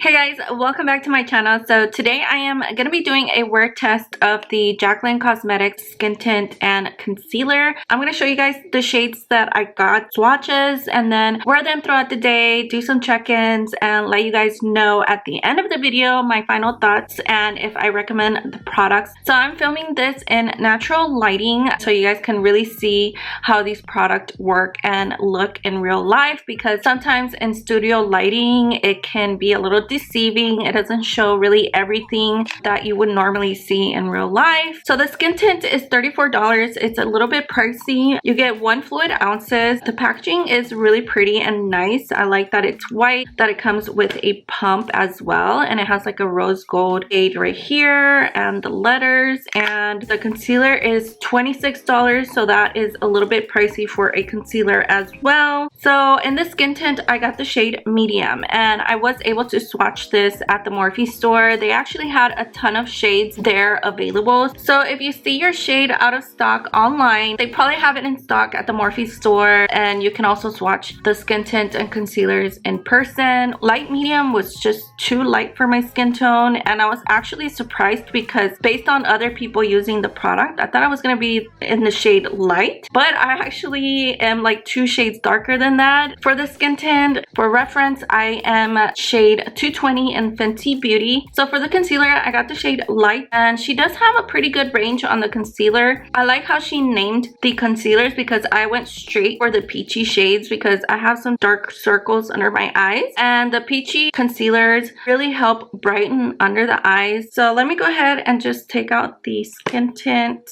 Hey guys, welcome back to my channel. So today I am going to be doing a wear test of the Jaclyn Cosmetics skin tint and concealer. I'm going to show you guys the shades that I got, swatches, and then wear them throughout the day, do some check-ins, and let you guys know at the end of the video my final thoughts and if I recommend the products. So I'm filming this in natural lighting so you guys can really see how these products work and look in real life, because sometimes in studio lighting it can be a little deceiving. It doesn't show really everything that you would normally see in real life. So the skin tint is $34. It's a little bit pricey. You get 1 fluid ounces. The packaging is really pretty and nice. I like that it's white, that it comes with a pump as well, and it has like a rose gold shade right here and the letters. And the concealer is $26, so that is a little bit pricey for a concealer as well. So in the skin tint I got the shade medium, and I was able to swatch this at the Morphe store. They actually had a ton of shades there available. So if you see your shade out of stock online, they probably have it in stock at the Morphe store, and you can also swatch the skin tint and concealers in person. Light medium was just too light for my skin tone, and I was actually surprised because based on other people using the product, I thought I was going to be in the shade light, but I actually am like 2 shades darker than that. For the skin tint, for reference, I am shade 220 in Fenty Beauty. So for the concealer, I got the shade light, and she does have a pretty good range on the concealer. I like how she named the concealers because I went straight for the peachy shades because I have some dark circles under my eyes, and the peachy concealers really help brighten under the eyes. So let me go ahead and just take out the skin tint.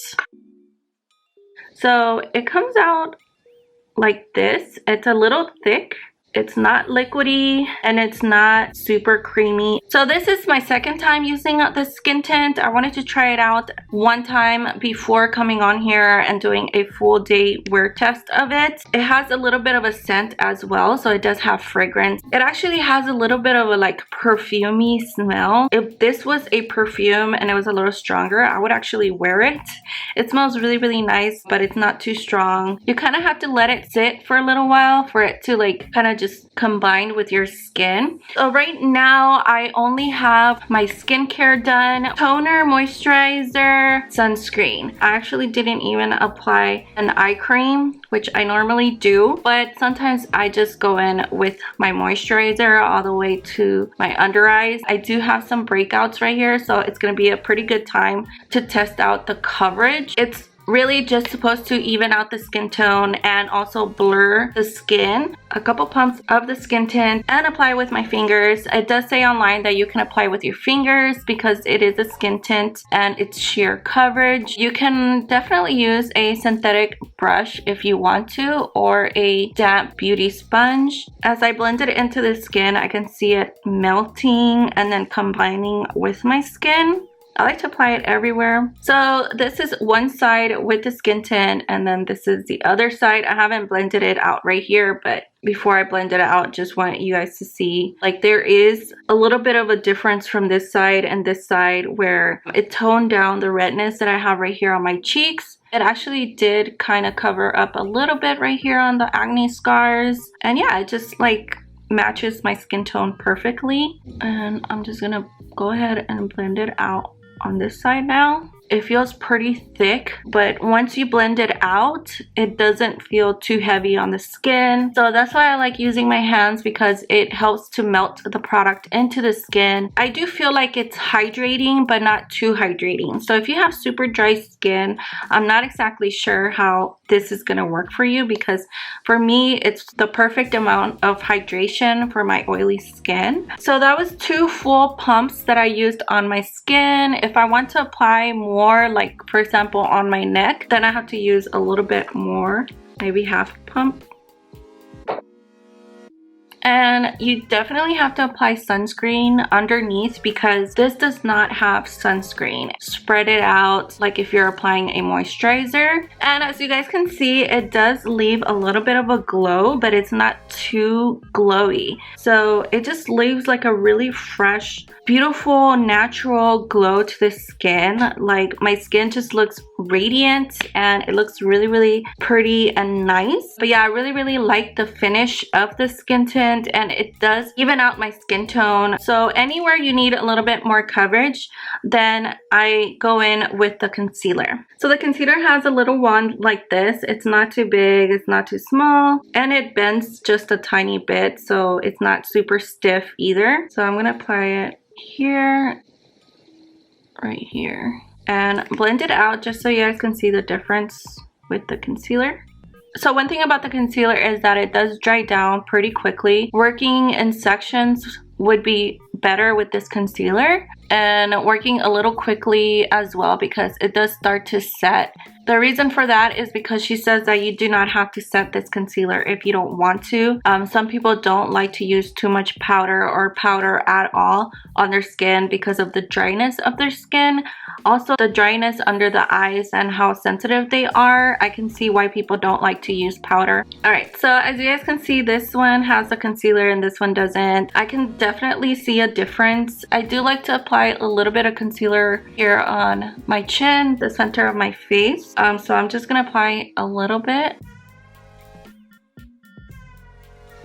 So it comes out like this. It's a little thick. It's not liquidy and it's not super creamy. So this is my second time using the skin tint. I wanted to try it out one time before coming on here and doing a full day wear test of it. It has a little bit of a scent as well, so it does have fragrance. It actually has a little bit of a like perfumey smell. If this was a perfume and it was a little stronger, I would actually wear it. It smells really nice, but it's not too strong. You kind of have to let it sit for a little while for it to like kind of just combine with your skin. So right now I only have my skincare done: toner, moisturizer, sunscreen. I actually didn't even apply an eye cream, which I normally do, but sometimes I just go in with my moisturizer all the way to my under eyes. I do have some breakouts right here, so it's going to be a pretty good time to test out the coverage. It's really just supposed to even out the skin tone and also blur the skin. A couple pumps of the skin tint and apply with my fingers. It does say online that you can apply with your fingers because it is a skin tint and it's sheer coverage. You can definitely use a synthetic brush if you want to, or a damp beauty sponge. As I blend it into the skin, I can see it melting and then combining with my skin. I like to apply it everywhere. So this is one side with the skin tint, and then this is the other side. I haven't blended it out right here, but before I blend it out, just want you guys to see like there is a little bit of a difference from this side and this side, where it toned down the redness that I have right here on my cheeks. It actually did kind of cover up a little bit right here on the acne scars, and yeah, it just like matches my skin tone perfectly. And I'm just gonna go ahead and blend it out on this side now. It feels pretty thick, but once you blend it out, it doesn't feel too heavy on the skin. So that's why I like using my hands, because it helps to melt the product into the skin. I do feel like it's hydrating, but not too hydrating. So if you have super dry skin, I'm not exactly sure how this is gonna work for you, because for me, it's the perfect amount of hydration for my oily skin. So that was 2 full pumps that I used on my skin. If I want to apply more, like for example on my neck, then I have to use a little bit more, maybe half pump. And you definitely have to apply sunscreen underneath, because this does not have sunscreen. Spread it out like if you're applying a moisturizer. And as you guys can see, it does leave a little bit of a glow, but it's not too glowy. So it just leaves like a really fresh, beautiful, natural glow to the skin. Like my skin just looks radiant and it looks really pretty and nice. But yeah, I really like the finish of the skin tint, and it does even out my skin tone. So anywhere you need a little bit more coverage, then I go in with the concealer. So the concealer has a little wand like this. It's not too big, it's not too small, and it bends just a tiny bit, so it's not super stiff either. So I'm gonna apply it here, right here, and blend it out just so you guys can see the difference with the concealer. So one thing about the concealer is that it does dry down pretty quickly. Working in sections would be better with this concealer, and working a little quickly as well because it does start to set. The reason for that is because she says that you do not have to set this concealer if you don't want to. Some people don't like to use too much powder or powder at all on their skin because of the dryness of their skin. Also, the dryness under the eyes and how sensitive they are. I can see why people don't like to use powder. Alright, so as you guys can see, this one has the concealer and this one doesn't. I can definitely see a difference. I do like to apply a little bit of concealer here on my chin, the center of my face. So I'm just gonna apply a little bit.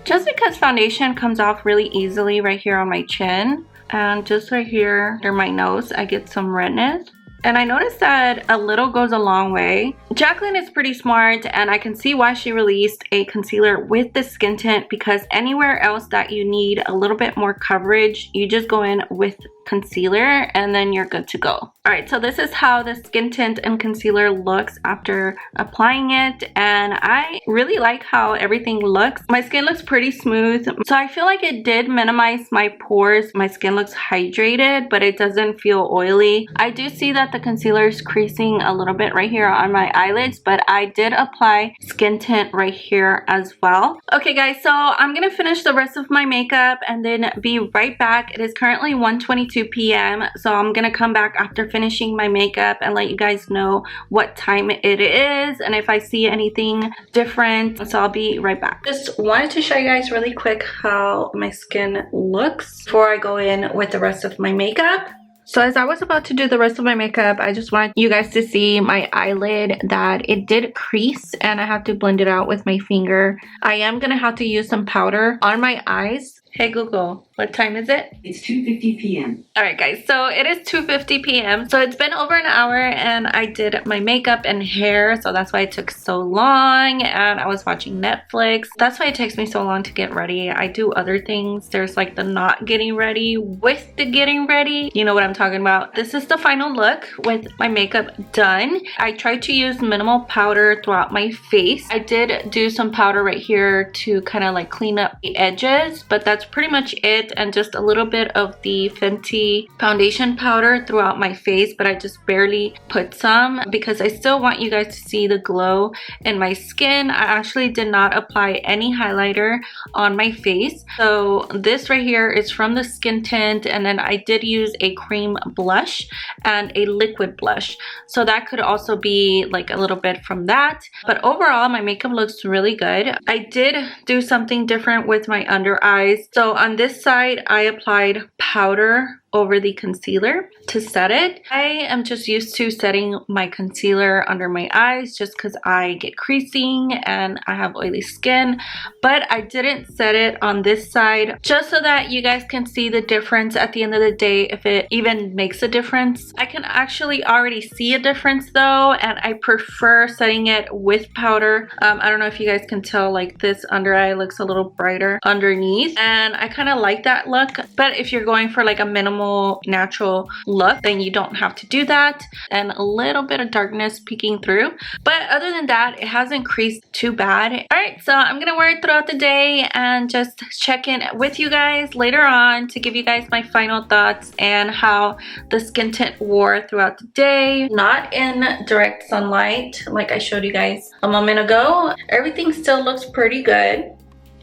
Just because foundation comes off really easily right here on my chin, and just right here under my nose, I get some redness. And I noticed that a little goes a long way. Jaclyn is pretty smart, and I can see why she released a concealer with the skin tint, because anywhere else that you need a little bit more coverage, you just go in with concealer and then you're good to go. Alright, so this is how the skin tint and concealer looks after applying it, and I really like how everything looks. My skin looks pretty smooth, so I feel like it did minimize my pores. My skin looks hydrated, but it doesn't feel oily. I do see that the concealer is creasing a little bit right here on my eyelids, but I did apply skin tint right here as well. Okay guys, so I'm gonna finish the rest of my makeup and then be right back. It is currently 1:22 p.m. so I'm gonna come back after finishing my makeup and let you guys know what time it is and if I see anything different. So I'll be right back. Just wanted to show you guys really quick how my skin looks before I go in with the rest of my makeup. So as I was about to do the rest of my makeup, I just wanted you guys to see my eyelid that it did crease, and I have to blend it out with my finger. I am gonna have to use some powder on my eyes. Hey Google, what time is it? It's 2:50 p.m. Alright guys, so it is 2:50 p.m. So it's been over an hour and I did my makeup and hair, so that's why it took so long, and I was watching Netflix. That's why it takes me so long to get ready. I do other things. There's like the not getting ready with the getting ready. You know what I'm talking about. This is the final look with my makeup done. I tried to use minimal powder throughout my face. I did do some powder right here to kind of like clean up the edges, but that's pretty much it, and just a little bit of the Fenty foundation powder throughout my face, but I just barely put some because I still want you guys to see the glow in my skin. I actually did not apply any highlighter on my face. So this right here is from the skin tint, and then I did use a cream blush and a liquid blush, so that could also be like a little bit from that. But overall my makeup looks really good. I did do something different with my under eyes. So on this side, I applied powder over the concealer to set it. I am just used to setting my concealer under my eyes just because I get creasing and I have oily skin, but I didn't set it on this side just so that you guys can see the difference at the end of the day, if it even makes a difference. I can actually already see a difference though, and I prefer setting it with powder. I don't know if you guys can tell, like this under eye looks a little brighter underneath, and I kind of like that look. But if you're going for like a minimal natural look, then you don't have to do that, and a little bit of darkness peeking through, but other than that it hasn't creased too bad. All right, so I'm gonna wear it throughout the day and just check in with you guys later on to give you guys my final thoughts and how the skin tint wore throughout the day. Not in direct sunlight like I showed you guys a moment ago. Everything still looks pretty good.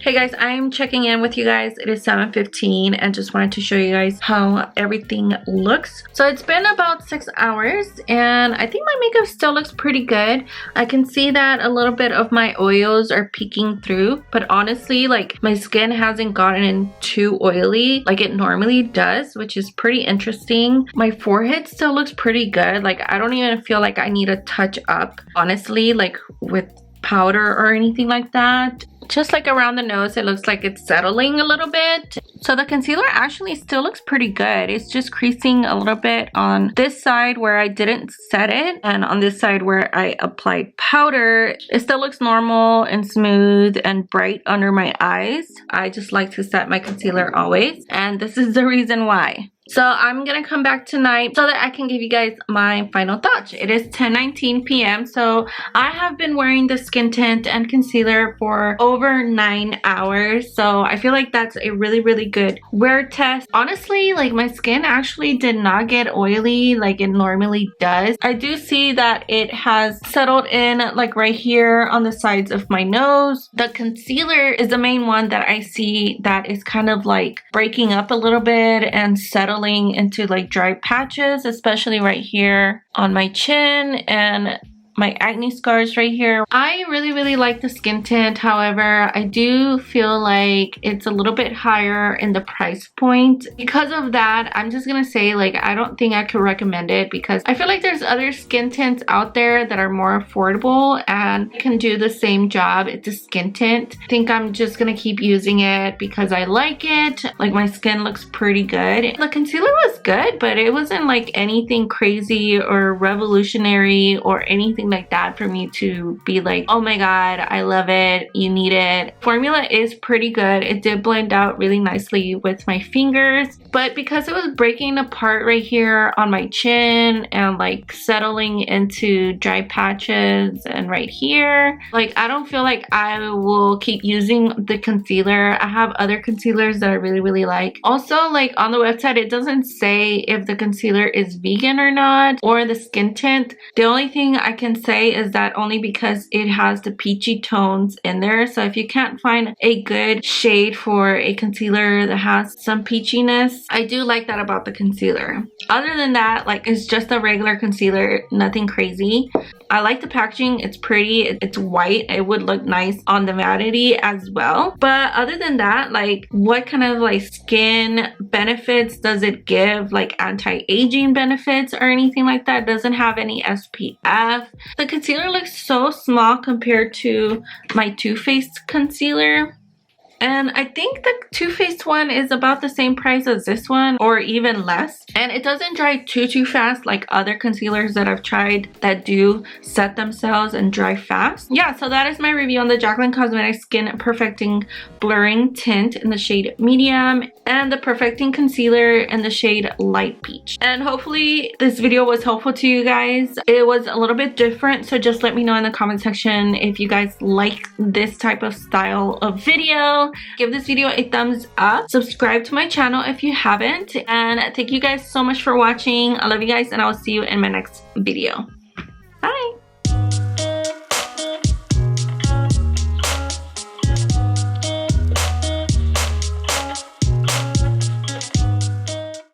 Hey guys, I'm checking in with you guys. It is 7:15 and just wanted to show you guys how everything looks. So it's been about 6 hours and I think my makeup still looks pretty good. I can see that a little bit of my oils are peeking through, but honestly, like, my skin hasn't gotten too oily like it normally does, which is pretty interesting. My forehead still looks pretty good. Like, I don't even feel like I need a touch up, honestly, like with powder or anything like that. Just like around the nose, it looks like it's settling a little bit. So the concealer actually still looks pretty good. It's just creasing a little bit on this side where I didn't set it, and on this side where I applied powder. It still looks normal and smooth and bright under my eyes. I just like to set my concealer always, and this is the reason why. So I'm gonna come back tonight so that I can give you guys my final thoughts. It is 10:19 p.m. so I have been wearing the skin tint and concealer for over 9 hours. So I feel like that's a really good wear test. Honestly, like, my skin actually did not get oily like it normally does. I do see that it has settled in like right here on the sides of my nose. The concealer is the main one that I see that is kind of like breaking up a little bit and settling into like dry patches, especially right here on my chin and my acne scars right here. I really like the skin tint. However, I do feel like it's a little bit higher in the price point. Because of that, I'm just gonna say, like, I don't think I could recommend it because I feel like there's other skin tints out there that are more affordable and can do the same job. It's a skin tint. I think I'm just gonna keep using it because I like it. Like, my skin looks pretty good. The concealer was good, but it wasn't like anything crazy or revolutionary or anything like that for me to be like, oh my god, I love it, you need it. Formula is pretty good. It did blend out really nicely with my fingers, but because it was breaking apart right here on my chin and like settling into dry patches and right here, like, I don't feel like I will keep using the concealer. I have other concealers that I really like. Also, like, on the website it doesn't say if the concealer is vegan or not, or the skin tint. The only thing I can say is that only because it has the peachy tones in there. So if you can't find a good shade for a concealer that has some peachiness, I do like that about the concealer. Other than that, like, it's just a regular concealer, nothing crazy. I like the packaging. It's pretty. It's white. It would look nice on the vanity as well. But other than that, like, what kind of like skin benefits does it give? Like anti-aging benefits or anything like that? It doesn't have any SPF. The concealer looks so small compared to my Too Faced concealer. And I think the Too Faced one is about the same price as this one, or even less. And it doesn't dry too fast like other concealers that I've tried that do set themselves and dry fast. Yeah, so that is my review on the Jaclyn Cosmetics Skin Perfecting Blurring Tint in the shade Medium and the Perfecting Concealer in the shade Light Peach. And hopefully this video was helpful to you guys. It was a little bit different, so just let me know in the comment section if you guys like this type of style of video. Give this video a thumbs up, subscribe to my channel if you haven't, and thank you guys so much for watching. I love you guys, and I will see you in my next video.